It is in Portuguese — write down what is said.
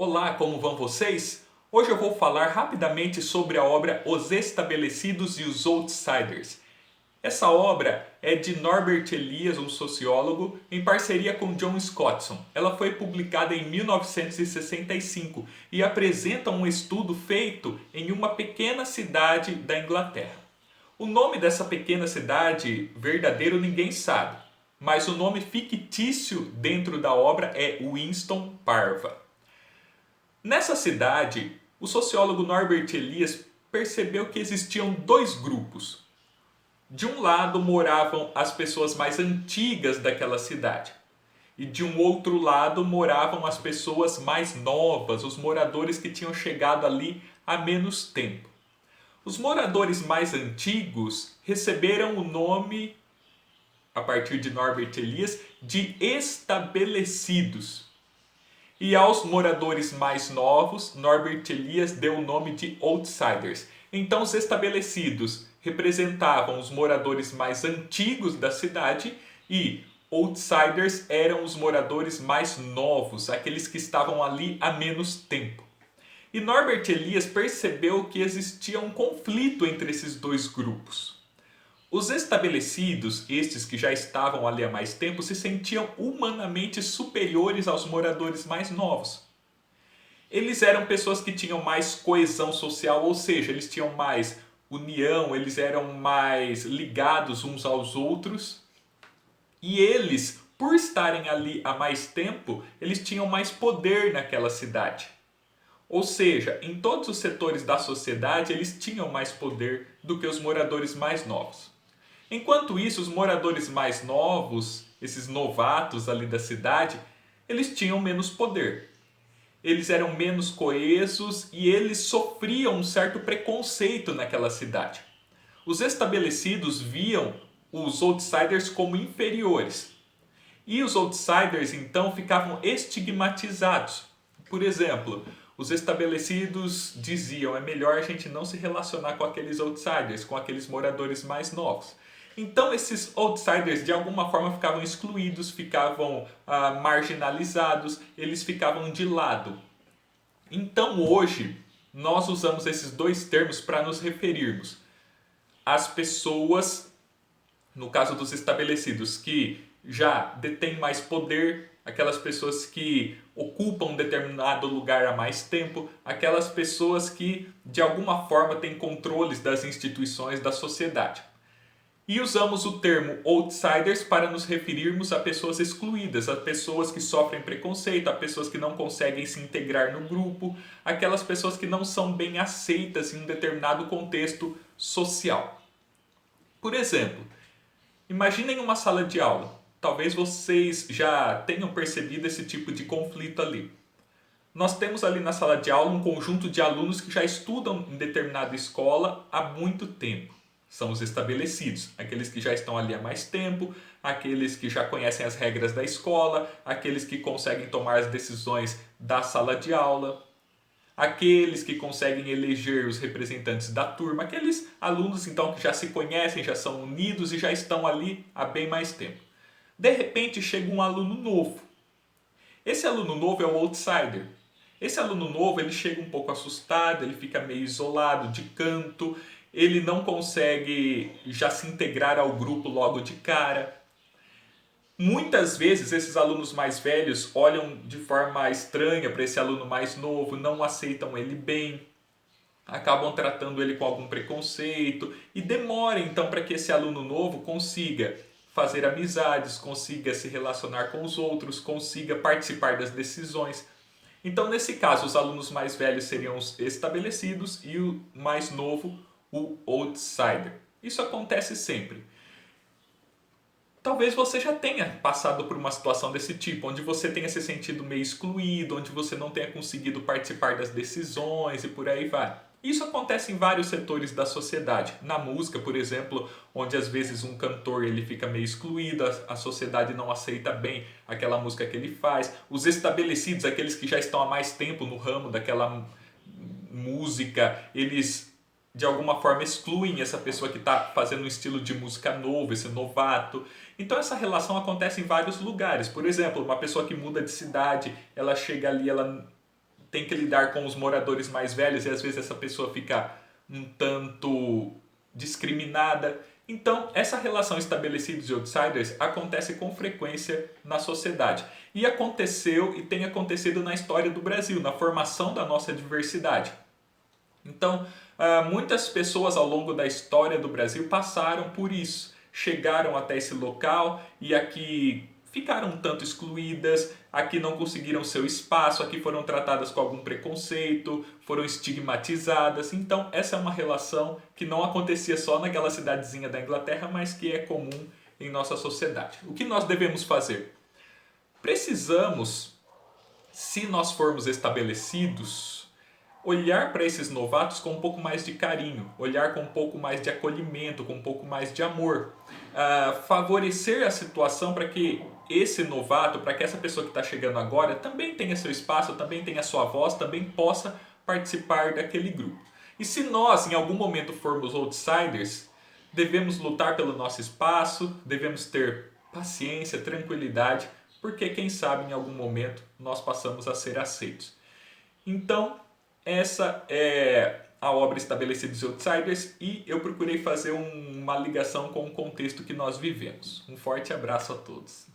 Olá, como vão vocês? Hoje eu vou falar rapidamente sobre a obra Os Estabelecidos e os Outsiders. Essa obra é de Norbert Elias, um sociólogo, em parceria com John Scottson. Ela foi publicada em 1965 e apresenta um estudo feito em uma pequena cidade da Inglaterra. O nome dessa pequena cidade verdadeiro ninguém sabe, mas o nome fictício dentro da obra é Winston Parva. Nessa cidade, o sociólogo Norbert Elias percebeu que existiam dois grupos. De um lado moravam as pessoas mais antigas daquela cidade, e de um outro lado moravam as pessoas mais novas, os moradores que tinham chegado ali há menos tempo. Os moradores mais antigos receberam o nome, a partir de Norbert Elias, de estabelecidos. E aos moradores mais novos, Norbert Elias deu o nome de outsiders. Então, os estabelecidos representavam os moradores mais antigos da cidade e outsiders eram os moradores mais novos, aqueles que estavam ali há menos tempo. E Norbert Elias percebeu que existia um conflito entre esses dois grupos. Os estabelecidos, estes que já estavam ali há mais tempo, se sentiam humanamente superiores aos moradores mais novos. Eles eram pessoas que tinham mais coesão social, ou seja, eles tinham mais união, eles eram mais ligados uns aos outros. E eles, por estarem ali há mais tempo, eles tinham mais poder naquela cidade. Ou seja, em todos os setores da sociedade, eles tinham mais poder do que os moradores mais novos. Enquanto isso, os moradores mais novos, esses novatos ali da cidade, eles tinham menos poder. Eles eram menos coesos e eles sofriam um certo preconceito naquela cidade. Os estabelecidos viam os outsiders como inferiores. E os outsiders, então, ficavam estigmatizados. Por exemplo, os estabelecidos diziam: é melhor a gente não se relacionar com aqueles outsiders, com aqueles moradores mais novos. Então esses outsiders de alguma forma ficavam excluídos, ficavam marginalizados, eles ficavam de lado. Então hoje nós usamos esses dois termos para nos referirmos às pessoas, no caso dos estabelecidos, que já detêm mais poder, aquelas pessoas que ocupam um determinado lugar há mais tempo, aquelas pessoas que de alguma forma têm controles das instituições da sociedade. E usamos o termo outsiders para nos referirmos a pessoas excluídas, a pessoas que sofrem preconceito, a pessoas que não conseguem se integrar no grupo, aquelas pessoas que não são bem aceitas em um determinado contexto social. Por exemplo, imaginem uma sala de aula. Talvez vocês já tenham percebido esse tipo de conflito ali. Nós temos ali na sala de aula um conjunto de alunos que já estudam em determinada escola há muito tempo. São os estabelecidos, aqueles que já estão ali há mais tempo, aqueles que já conhecem as regras da escola, aqueles que conseguem tomar as decisões da sala de aula, aqueles que conseguem eleger os representantes da turma, aqueles alunos então que já se conhecem, já são unidos e já estão ali há bem mais tempo. De repente chega um aluno novo. Esse aluno novo é o outsider. Esse aluno novo ele chega um pouco assustado, ele fica meio isolado, de canto, ele não consegue já se integrar ao grupo logo de cara. Muitas vezes esses alunos mais velhos olham de forma estranha para esse aluno mais novo, não aceitam ele bem, acabam tratando ele com algum preconceito e demora então para que esse aluno novo consiga fazer amizades, consiga se relacionar com os outros, consiga participar das decisões. Então, nesse caso, os alunos mais velhos seriam os estabelecidos e o mais novo, o outsider. Isso acontece sempre. Talvez você já tenha passado por uma situação desse tipo, onde você tenha se sentido meio excluído, onde você não tenha conseguido participar das decisões e por aí vai. Isso acontece em vários setores da sociedade. Na música, por exemplo, onde às vezes um cantor ele fica meio excluído, a sociedade não aceita bem aquela música que ele faz. Os estabelecidos, aqueles que já estão há mais tempo no ramo daquela música, eles de alguma forma excluem essa pessoa que está fazendo um estilo de música novo, esse novato. Então essa relação acontece em vários lugares. Por exemplo, uma pessoa que muda de cidade, ela chega ali, ela tem que lidar com os moradores mais velhos e às vezes essa pessoa fica um tanto discriminada. Então, essa relação estabelecidos e outsiders acontece com frequência na sociedade. E aconteceu e tem acontecido na história do Brasil, na formação da nossa diversidade. Então, muitas pessoas ao longo da história do Brasil passaram por isso. Chegaram até esse local e aqui ficaram um tanto excluídas, aqui não conseguiram seu espaço, aqui foram tratadas com algum preconceito, foram estigmatizadas. Então, essa é uma relação que não acontecia só naquela cidadezinha da Inglaterra, mas que é comum em nossa sociedade. O que nós devemos fazer? Precisamos, se nós formos estabelecidos, olhar para esses novatos com um pouco mais de carinho, olhar com um pouco mais de acolhimento, com um pouco mais de amor, favorecer a situação para que esse novato, para que essa pessoa que está chegando agora também tenha seu espaço, também tenha sua voz, também possa participar daquele grupo. E se nós em algum momento formos outsiders, devemos lutar pelo nosso espaço, devemos ter paciência, tranquilidade, porque quem sabe em algum momento nós passamos a ser aceitos. Então, essa é a obra Estabelecidos e Outsiders e eu procurei fazer uma ligação com o contexto que nós vivemos. Um forte abraço a todos.